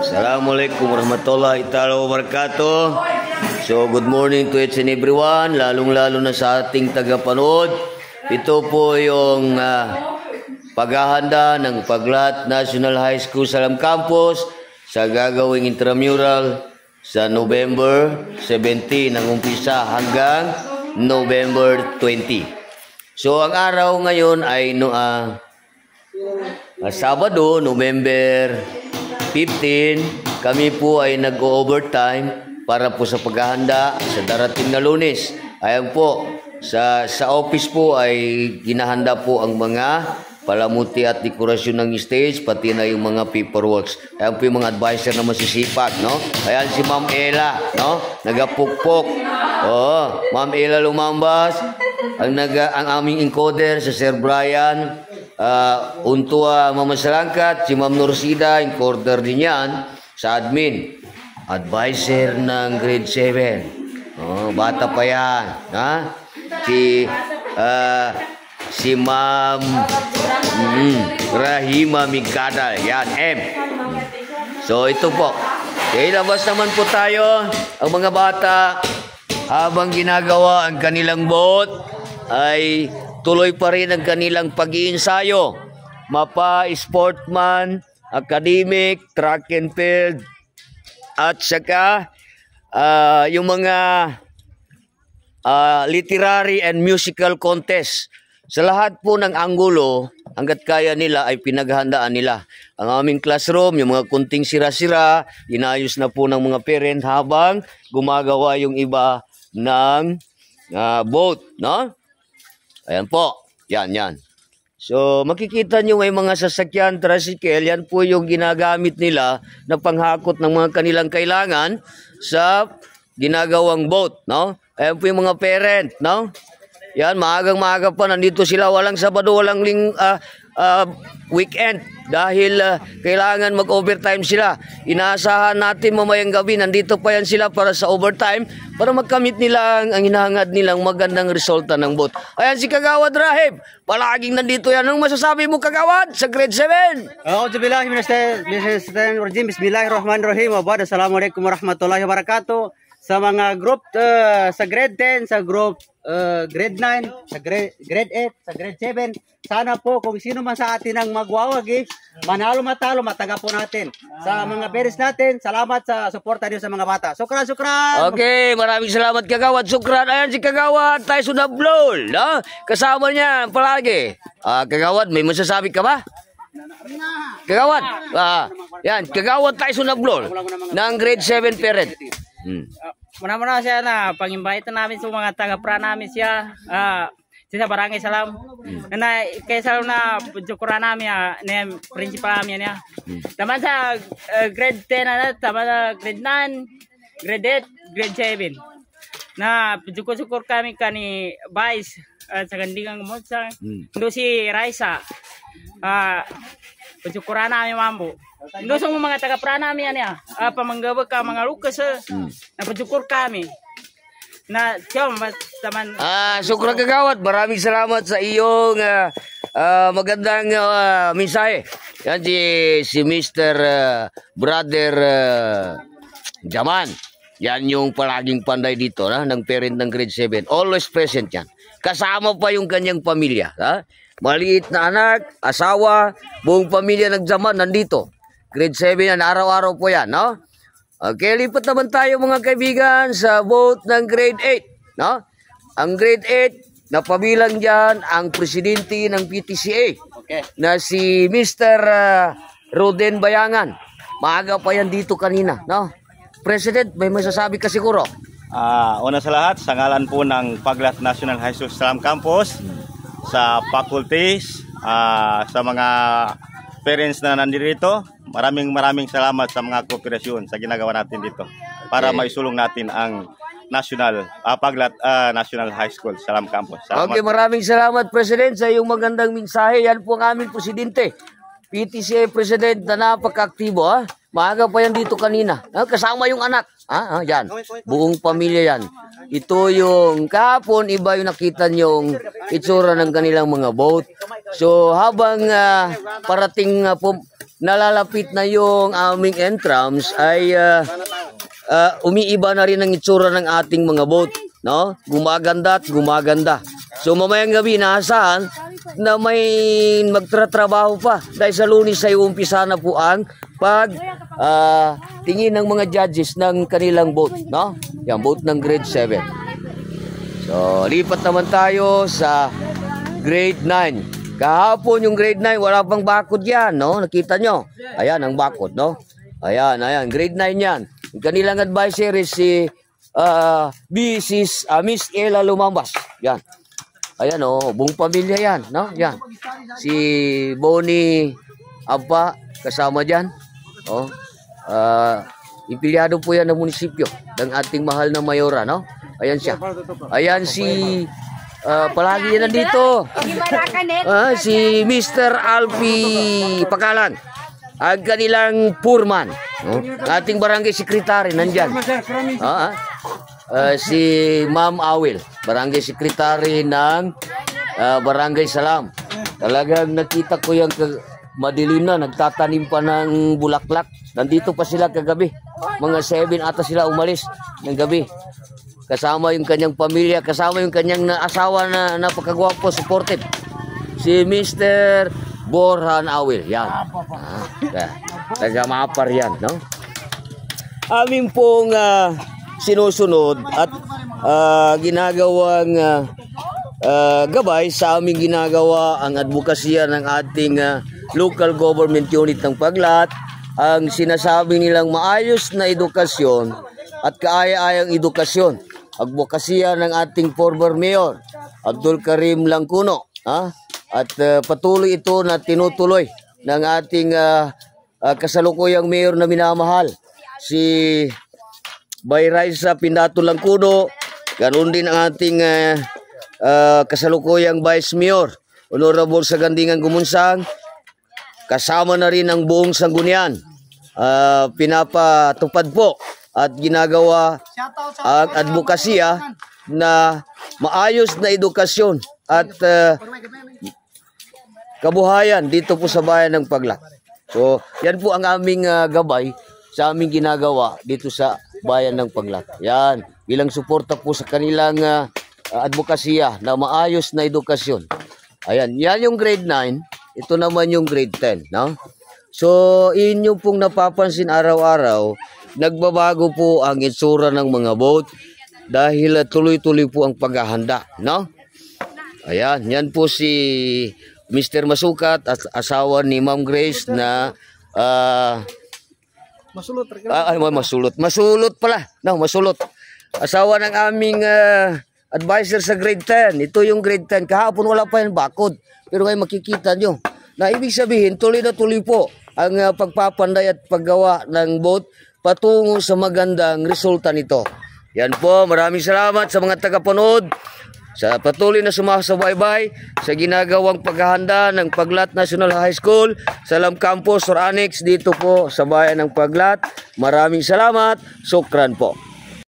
Assalamualaikum warahmatullahi ta'ala wabarakatuh. So, good morning to each and everyone, lalong-lalo na sa ating tagapanood. Ito po yung paghahanda ng Paglat National High School Salam Campus sa gagawing intramural sa November 17 ang umpisa hanggang November 20. So, ang araw ngayon ay Sabado, November 15, kami po ay nag-overtime para po sa paghahanda sa darating na Lunes. Ayan po, sa office po ay ginahanda po ang mga palamuti at dekorasyon ng stage, pati na yung mga paperworks. Ayan po yung mga advisor na masisipag, no? Ayan si Ma'am Ella, no? Nagapukpok. Oo, Ma'am Ella Lumambas, ang aming encoder sa Sir Brian. Untua Mama Salangkat, si Ma'am Nursida, encoder din yan sa admin. Advisor ng grade 7. Oh, bata pa yan. Ha? Si Ma'am Rahima Migada. Yan, M. So, ito po. Okay, labas naman po tayo. Ang mga bata, habang ginagawa ang kanilang boat, ay tuloy pa rin ang kanilang pag-iinsayo. Mapa, sportman, academic, track and field, at saka yung mga literary and musical contest. Sa lahat po ng anggulo, hanggat kaya nila ay pinaghandaan nila. Ang aming classroom, yung mga kunting sira-sira, inayos na po ng mga parent habang gumagawa yung iba ng boat, no? Ayan po. Yan. So, makikita nyo may mga sasakyan, tricycle. Yan po yung ginagamit nila na panghakot ng mga kanilang kailangan sa ginagawang boat, no? Ayan po yung mga parent, no? Yan, maagang-maaga pa. Nandito sila. Walang Sabado, walang weekend. Dahil kailangan mag-overtime sila. Inaasahan natin mamayang gabi. Nandito pa yan sila para sa overtime. Para magkamit nila ang hinahangad nilang magandang resulta ng boat. Ayan si Kagawad Rahib. Palaging nandito yan. Anong masasabi mo, Kagawad, sa grade 7? Bismillahirrahmanirrahim. Assalamualaikum warahmatullahi wabarakatuh. Sa mga group sa grade 10, sa group grade 9, sa grade 8, sa grade 7. Sana po kung sino man sa atin ang magwawagi, manalo matalo, mataga po natin. Sa mga parents natin, salamat sa suporta niyo sa mga bata. Sukran! Okay, maraming salamat, Kagawad. Sukran. Ayan si Kagawad Tyson Ablol, no? Kasama niya palagi. Kagawad, may masasabi ka ba? Kagawad, yan, Kagawad Tyson Ablol ng grade 7 parent. Muna-muna siya na pang-invite namin sa mga taga-pra namin siya sa Barangay Salam. Na kay Salam na pagkura namin na principal namin niya. Tama sa grade 10 na, tama sa grade 9, grade 8, grade 7. Na pagkukur kami kani Vice sa Gandingang Motsa. Ndo si Raisa. Pagkura namin mambo. Doon sa mga taga-pra namin yan pamanggabag ka mga lukas na pagsukur kami na siya taman. Sukra Kagawad, maraming salamat sa iyong magandang mensahe. Yan si Mr. Brother Jaman. Yan yung palaging panday dito ng parent ng grade 7. Always present yan. Kasama pa yung kanyang pamilya. Maliit na anak, asawa, buong pamilya ng Jaman nandito. Grade 7 yan, araw-araw po yan, no? Okay, lipat naman tayo mga kaibigan sa boat ng grade 8, no? Ang grade 8, napabilang dyan ang presidente ng PTCA, na si Mr. Roden Bayangan. Maaga pa yan dito kanina, no? President, may masasabi ka siguro? Una sa lahat, sa ngalan po ng Paglat National High School Salam Campus, sa faculties, sa mga parents na nandito, maraming salamat sa mga kooperasyon sa ginagawa natin dito para maisulong natin ang Paglat National High School Salam Campus. Salamat. Okay, maraming salamat, President, sa iyong magandang mensahe. Yan po ang aming presidente, PTCA President na napaka-aktibo. Maaga pa yan dito kanina. Kasama yung anak. Yan. Buong pamilya yan. Ito yung kahapon, iba yung nakita yung itsura ng kanilang mga boat. So habang parating nalalapit na yung aming entrance ay umiiba na rin ang itsura ng ating mga boat, no? Gumaganda at gumaganda. So mamayang gabi naasahan na may magtratrabaho pa dahil sa Lunes ay umpisa na po ang tingin ng mga judges ng kanilang boat, no? Yan, boat ng grade 7. So lipat naman tayo sa grade 9. Kahapon yung grade 9, wala pang bakod yan, no? Nakita nyo? Ayan ang bakod, no? Ayan, grade 9 yan. Yung kanilang advisor is si Miss Ella Lumambas. Yan. Ayan, buong pamilya yan, no? Yan. Si Bonnie Abba, kasama dyan. Empleyado po yan ng munisipyo ng ating mahal na mayora, no? Ayan siya. Ayan si palagi yan nandito. Si Mr. Alfie Pakalan, ang kanilang foreman, ating barangay secretary nandyan. Si Ma'am Awil, barangay secretary ng Barangay Salam. Talagang nakita ko yung madilim na, nagtatanim pa ng bulaklak. Nandito pa sila kagabi. Mga 7 ata sila umalis ng gabi. Kasama yung kanyang pamilya, kasama yung kanyang asawa na napakagwapo, supportive. Si Mr. Borhan Awil. Yan. Taga-mapar yan, no? Amin pong sinusunod at ginagawang gabay sa aming ginagawa ang advokasya ng ating local government unit ng Paglat. Ang sinasabi nilang maayos na edukasyon at kaaya-ayang edukasyon. Advokasya ng ating former mayor, Abdul Karim Langkuno. At patuloy ito na tinutuloy ng ating kasalukuyang mayor na minamahal, si Bayraisa Pindato Langkuno. Ganoon din ang ating kasalukuyang vice mayor, Honorable Sagandingan Gumunsang. Kasama na rin ang buong Sangguniang. Pinapatupad po at ginagawa ang advokasya na maayos na edukasyon at kabuhayan dito po sa bayan ng Paglat. So, yan po ang aming gabay sa aming ginagawa dito sa bayan ng Paglat. Yan, bilang suporta po sa kanilang advokasya na maayos na edukasyon. Ayan, yan yung grade 9. Ito naman yung grade 10, no? So, inyo pong napapansin araw-araw, nagbabago po ang itsura ng mga boat dahil tuloy-tuloy po ang paghahanda, no? Ayan, yan po si Mr. Masukat at asawa ni Ma'am Grace na Masulot pala. No, Masulot. Asawa ng aming advisor sa grade 10. Ito yung grade 10. Kahapon wala pa yung bakod. Pero ngayon makikita nyo na ibig sabihin tuloy na tuloy po ang pagpapanday at paggawa ng boat patungo sa magandang resulta nito. Yan po, maraming salamat sa mga tagapanood sa patuloy na sumasabay-bay sa ginagawang paghahanda ng Paglat National High School, Salam Campus or Annex dito po sa bayan ng Paglat. Maraming salamat. Sukran po.